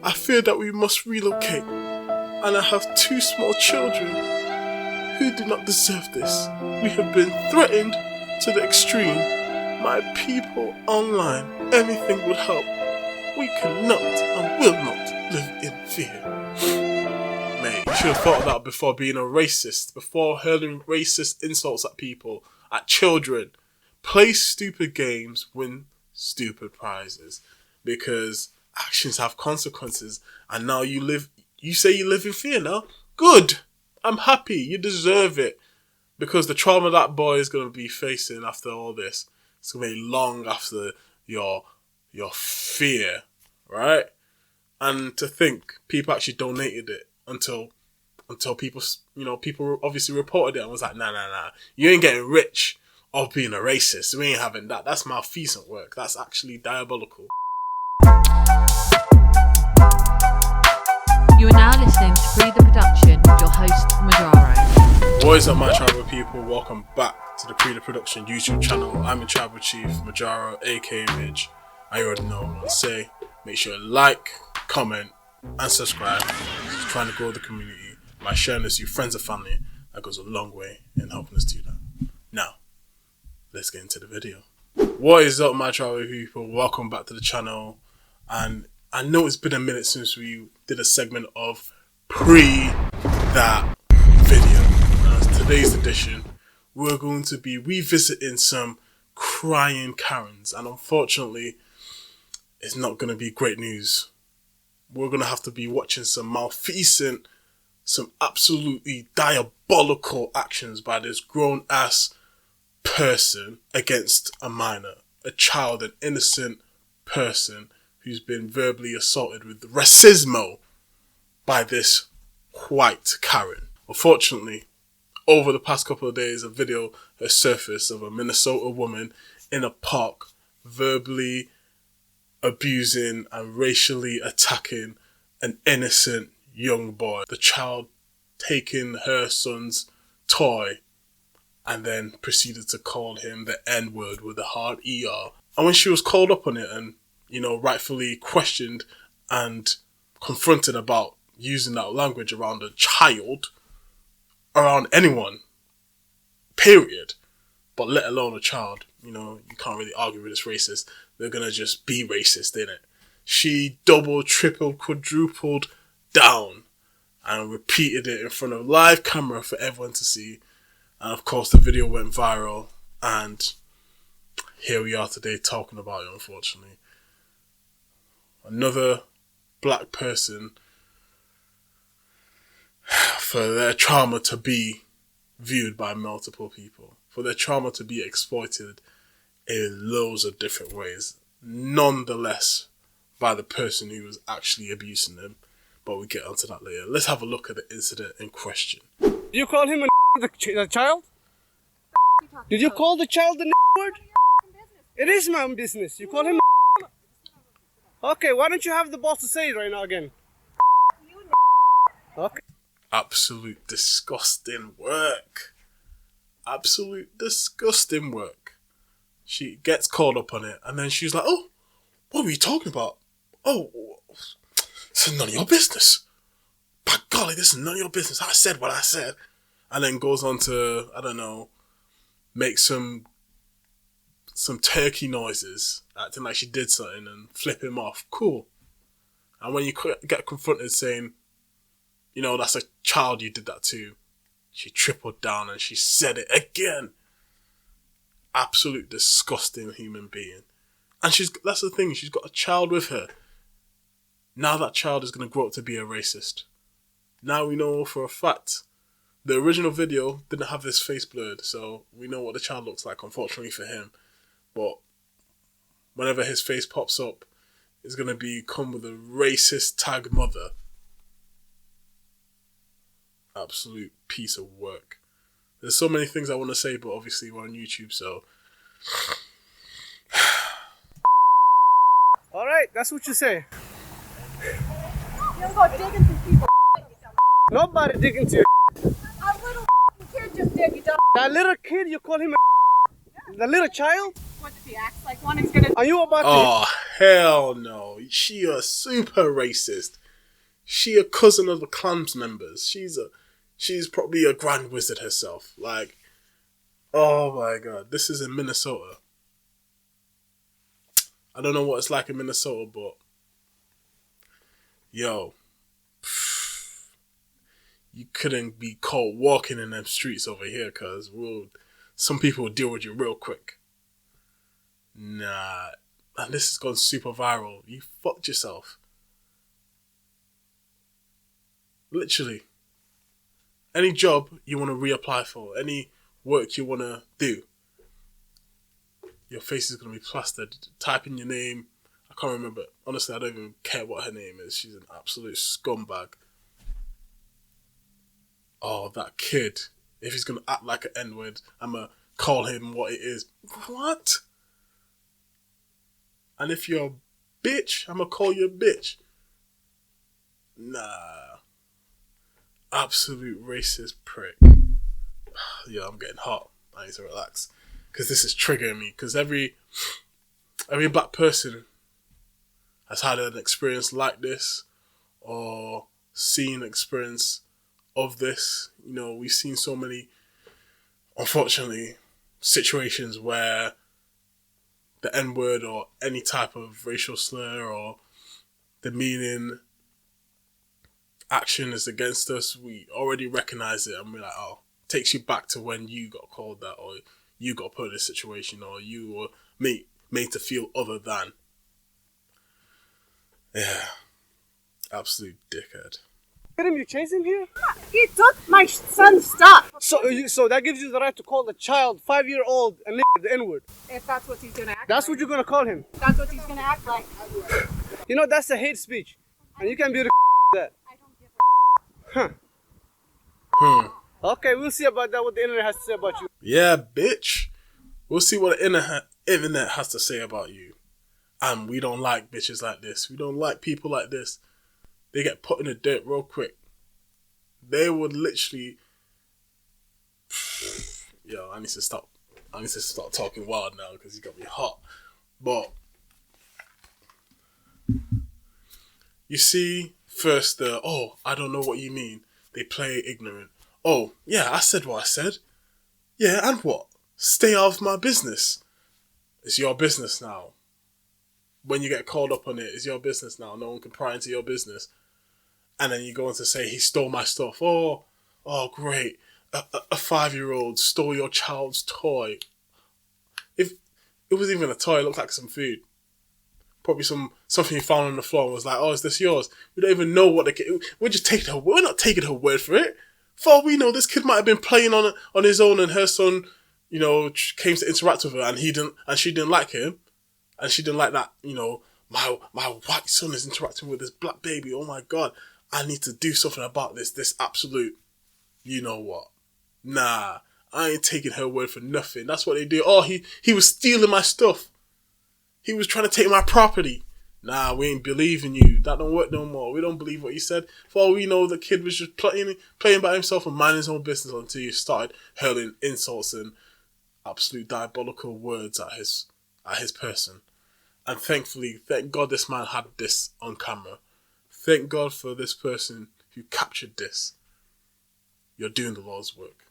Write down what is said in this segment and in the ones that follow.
I fear that we must relocate, and I have 2 small children who do not deserve this. We have been threatened to the extreme. My people online, anything would help. We cannot and will not live in fear. Mate, you should have thought of that before being a racist, before hurling racist insults at people, at children. Play stupid games, win stupid prizes. Because actions have consequences, and now you say you live in fear now? Good! I'm happy, you deserve it. Because the trauma that boy is going to be facing after all this, it's going to be long after your fear, right? And to think people actually donated it until people, people obviously reported it and was like, nah, you ain't getting rich off being a racist. We ain't having that. That's malfeasant work. That's actually diabolical. You are now listening to Pree Da Production with your host, Majaro. What is up, my tribal people? Welcome back to the Pree Da Production YouTube channel. I'm your tribal chief, Majaro, aka Midge. I already know what to say. Make sure to like, comment, and subscribe. Just trying to grow the community by sharing this with your friends and family. That goes a long way in helping us do that. Now, let's get into the video. What is up, my tribal people? Welcome back to the channel. And I know it's been a minute since we did a segment of Pree Da video. Now, today's edition, we're going to be revisiting some crying Karens, and unfortunately, it's not going to be great news. We're going to have to be watching some malfeasant, some absolutely diabolical actions by this grown-ass person against a minor, a child, an innocent person who's been verbally assaulted with racismo by this white Karen. Unfortunately, over the past couple of days, a video has surfaced of a Minnesota woman in a park verbally abusing and racially attacking an innocent young boy. The child taking her son's toy and then proceeded to call him the N-word with a hard ER. And when she was called up on it and, rightfully questioned and confronted about using that language around a child, around anyone, period, but let alone a child, you can't really argue with this racist. They're going to just be racist, innit? She doubled, tripled, quadrupled down and repeated it in front of live camera for everyone to see. And of course, the video went viral, and here we are today talking about it, unfortunately. Another black person for their trauma to be viewed by multiple people, for their trauma to be exploited in loads of different ways, nonetheless by the person who was actually abusing them. But we'll get onto that later. Let's have a look at the incident in question. You call him the child? Did you call the child the word? It is my own business. You call him. Okay, why don't you have the boss to say it right now again? Okay. Absolute disgusting work. Absolute disgusting work. She gets called up on it, and then she's like, "Oh, what were you talking about? Oh, this is none of your business. By golly, this is none of your business. I said what I said." And then goes on to, I don't know, make some turkey noises, acting like she did something and flip him off. Cool. And when you get confronted saying, that's a child you did that to, she tripled down and she said it again. Absolute disgusting human being. And that's the thing, she's got a child with her. Now that child is going to grow up to be a racist. Now we know for a fact. The original video didn't have his face blurred, so we know what the child looks like, unfortunately for him. But whenever his face pops up, it's going to come with a racist tag mother. Absolute piece of work. There's so many things I want to say, but obviously we're on YouTube, so... Alright, that's what you say. You don't go digging through people. Nobody digging to you. A little kid just did, you don't. That little kid, you call him the little child? What if he acts like one, he's gonna... Are you about Oh, hell no. She a super racist. She a cousin of the Clans members. She's probably a grand wizard herself. Like, oh my god, this is in Minnesota. I don't know what it's like in Minnesota, but yo, you couldn't be caught walking in them streets over here, because some people will deal with you real quick. Nah, and this has gone super viral. You fucked yourself. Literally. Any job you want to reapply for, any work you want to do, your face is going to be plastered. Type in your name. I can't remember. Honestly, I don't even care what her name is. She's an absolute scumbag. Oh, that kid. If he's going to act like an N-word, I'm going to call him what it is. What? And if you're a bitch, I'm going to call you a bitch. Nah. Absolute racist prick. Yeah, I'm getting hot. I need to relax. Because this is triggering me. Because every black person has had an experience like this, or seen experience of this. You know, we've seen so many, unfortunately, situations where the N-word or any type of racial slur or demeaning action is against us. We already recognize it, and we're like, oh, takes you back to when you got called that, or you got put in a situation, or you were made to feel other than. Yeah. Absolute dickhead. Look at him, you chase him here? He took my son's stuff. So that gives you the right to call the child, 5-year-old, and the N-word. If that's what he's gonna act That's like. what you're gonna call him. That's what he's gonna act like. You know, that's a hate speech. And you can be that. I don't give a Okay, we'll see about that, what the internet has to say about you. Yeah, bitch. We'll see what the internet has to say about you. And we don't like bitches like this. We don't like people like this. They get put in the dirt real quick. They would literally... Yo, I need to stop talking wild now, because you got me hot. But you see, first I don't know what you mean. They play ignorant. Oh, yeah, I said what I said. Yeah, and what? Stay out of my business. It's your business now. When you get called up on it, it's your business now. No one can pry into your business. And then you go on to say, he stole my stuff. Oh, great. A 5-year-old stole your child's toy. If it wasn't even a toy, it looked like some food. Probably something he found on the floor and was like, oh, is this yours? We don't even know what the kid... We're not taking her word for it. For all we know, this kid might have been playing on his own, and her son, you know, came to interact with her, and she didn't like him. And she didn't like that, you know, my white son is interacting with this black baby. Oh my God, I need to do something about this absolute, you know what. Nah, I ain't taking her word for nothing. That's what they do. Oh, he was stealing my stuff. He was trying to take my property. Nah, we ain't believing you. That don't work no more. We don't believe what you said. For all we know, the kid was just playing by himself and minding his own business until you started hurling insults and absolute diabolical words at his person. And thankfully, thank God this man had this on camera. Thank God for this person who captured this. You're doing the Lord's work.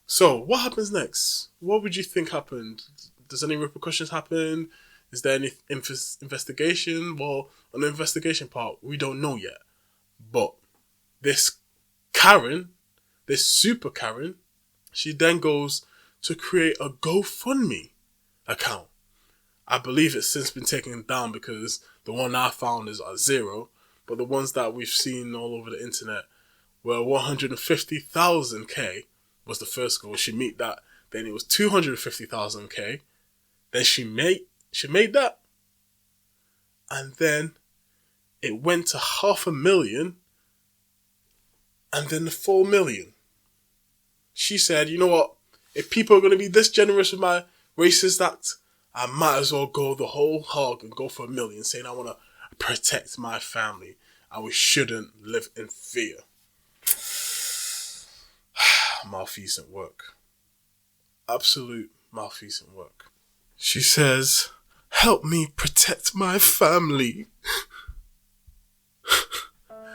So, what happens next? What would you think happened? Does any repercussions happen? Is there any investigation? Well, on the investigation part, we don't know yet. But this Karen, this super Karen, she then goes to create a GoFundMe account. I believe it's since been taken down because the one I found is at 0, but the ones that we've seen all over the internet were 150,000K was the first goal. She made that. Then it was 250,000K. Then she made that. And then it went to 500,000. And then the 4 million. She said, you know what? If people are going to be this generous with my racist act, I might as well go the whole hog and go for 1 million, saying I want to protect my family and we shouldn't live in fear. Malfeasant work. Absolute malfeasant work. She says Help me protect my family.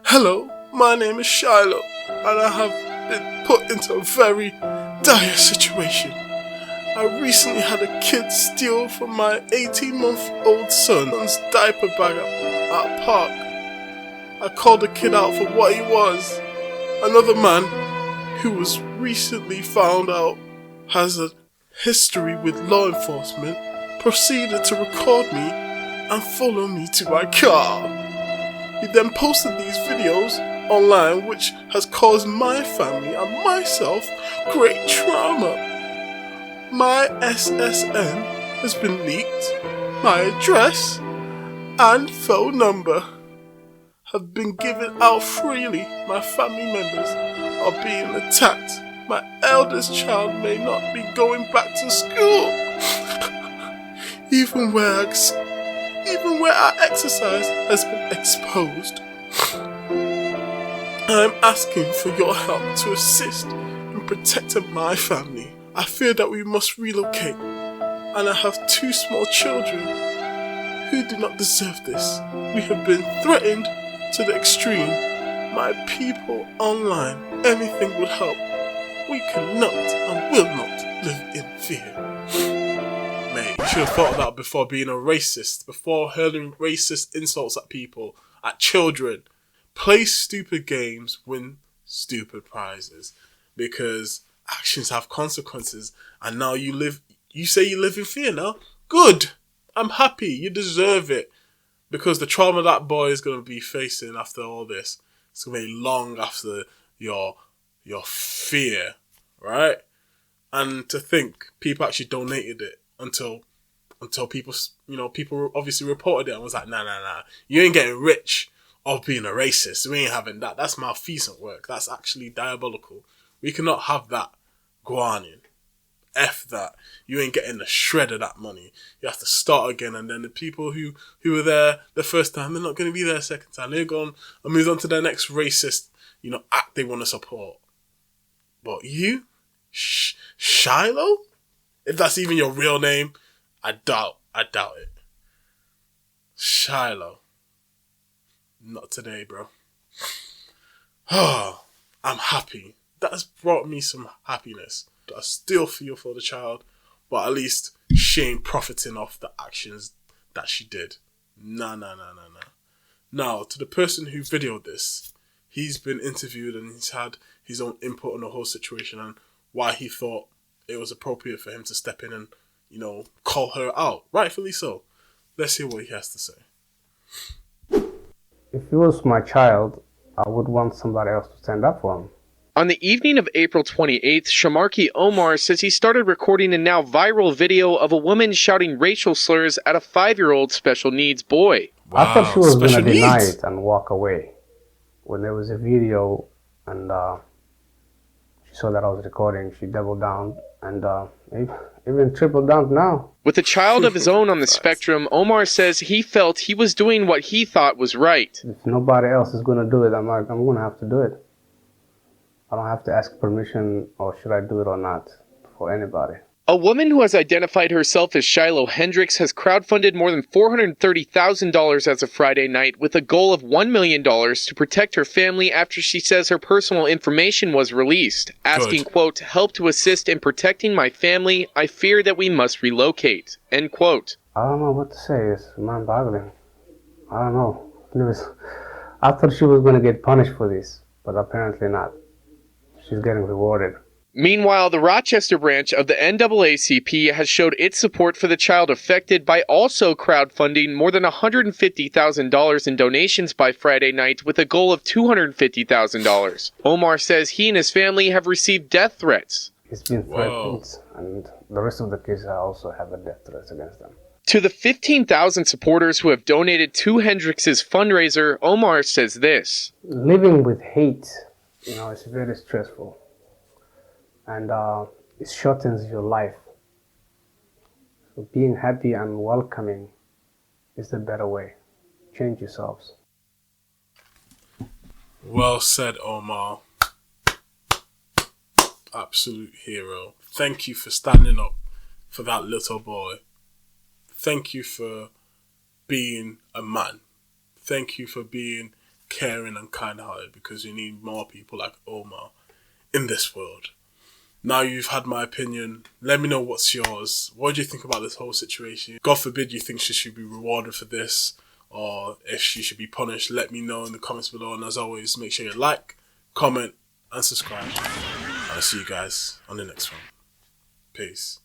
Hello, my name is Shiloh, and I have been put into a very dire situation. I recently had a kid steal from my 18-month-old son's diaper bag at a park. I called the kid out for what he was. Another man, who was recently found out has a history with law enforcement, proceeded to record me and follow me to my car. He then posted these videos online, which has caused my family and myself great trauma. My SSN has been leaked, my address and phone number have been given out freely. My family members are being attacked. My eldest child may not be going back to school. Even where our exercise has been exposed. I am asking for your help to assist in protecting my family. I fear that we must relocate, and I have 2 small children who do not deserve this. We have been threatened to the extreme. My people online, anything would help. We cannot and will not live in fear. Mate, you should have thought of that before being a racist, before hurling racist insults at people, at children. Play stupid games, win stupid prizes, because actions have consequences, and now you say you live in fear now? Good! I'm happy, you deserve it, because the trauma that boy is going to be facing after all this, it's going to be long after your fear, right? And to think people actually donated it until people, people obviously reported it and was like, nah, you ain't getting rich off being a racist. We ain't having that. That's malfeasant work. That's actually diabolical. We cannot have that go on in. F that. You ain't getting the shred of that money. You have to start again, and then the people who were there the first time, they're not going to be there the second time. They're gone and move on to their next racist, act they want to support. But you? Shiloh? If that's even your real name, I doubt it. Shiloh. Not today, bro. Oh, I'm happy. That's brought me some happiness. I still feel for the child, but at least she ain't profiting off the actions that she did. Nah. Now, to the person who videoed this, he's been interviewed and he's had his own input on the whole situation and why he thought it was appropriate for him to step in and, call her out. Rightfully so. Let's hear what he has to say. If it was my child, I would want somebody else to stand up for him. On the evening of April 28th, Shamarki Omar says he started recording a now viral video of a woman shouting racial slurs at a 5-year-old special needs boy. Wow, I thought she was going to deny needs. it and walk away. When there was a video and she saw that I was recording, she doubled down and even tripled down now. With a child of his own on the spectrum, Omar says he felt he was doing what he thought was right. If nobody else is going to do it, I'm going to have to do it. I don't have to ask permission or should I do it or not for anybody. A woman who has identified herself as Shiloh Hendricks has crowdfunded more than $430,000 as of Friday night with a goal of $1 million to protect her family after she says her personal information was released, asking, quote, help to assist in protecting my family. I fear that we must relocate, end quote. I don't know what to say. It's mind-boggling. I don't know. I thought she was going to get punished for this, but apparently not. She's getting rewarded. Meanwhile, the Rochester branch of the NAACP has showed its support for the child affected by also crowdfunding more than $150,000 in donations by Friday night with a goal of $250,000. Omar says he and his family have received death threats. He's been threatened, and the rest of the kids also have a death threat against them. To the 15,000 supporters who have donated to Hendricks' fundraiser, Omar says this. Living with hate, it's very stressful. And it shortens your life. So being happy and welcoming is the better way. Change yourselves. Well said, Omar. Absolute hero. Thank you for standing up for that little boy. thank you for being a man. Thank you for being caring and kind-hearted, because we need more people like Omar in this world. Now you've had my opinion. Let me know what's yours. What do you think about this whole situation? God forbid you think she should be rewarded for this, or if she should be punished. Let me know in the comments below. And as always, make sure you like, comment, and subscribe. And I'll see you guys on the next one. Peace.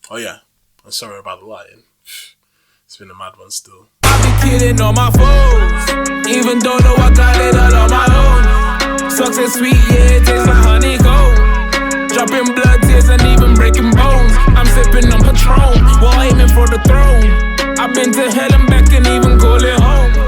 Oh yeah, I'm sorry about the lighting. It's been a mad one still. I be kidding on my foes, even though I got it all on my own. Success sweet, yeah, it tastes like honeycomb. Dropping blood tears and even breaking bones. I'm sipping on Patron while aiming for the throne. I've been to hell and back and even call it home.